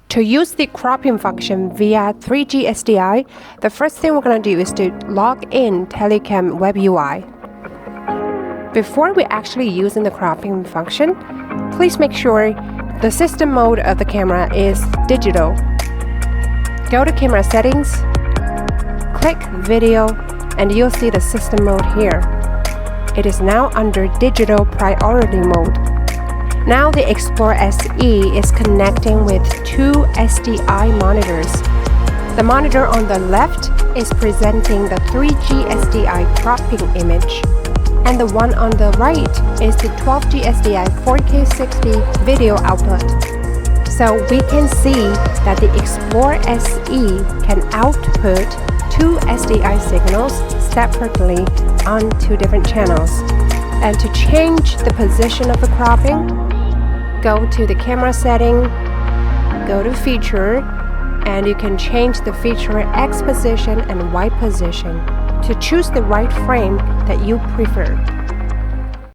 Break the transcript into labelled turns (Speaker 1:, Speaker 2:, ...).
Speaker 1: To use the cropping function via 3G SDI, the first thing we're going to do is to log in Telycam Web UI. Before we actually using the cropping function, please make sure the system mode of the camera is digital. Go to camera settings, click video, and you'll see the system mode here. It is now under digital priority mode. Now the Explorer SE is connecting with two SDI monitors. The monitor on the left is presenting the 3G SDI cropping image, and the one on the right is the 12G SDI 4K 60 video output. So we can see that the Explorer SE can output two SDI signals separately on two different channels. And to change the position of the cropping, go to the camera setting, go to feature, and you can change the feature X position and Y position to choose the right frame that you prefer.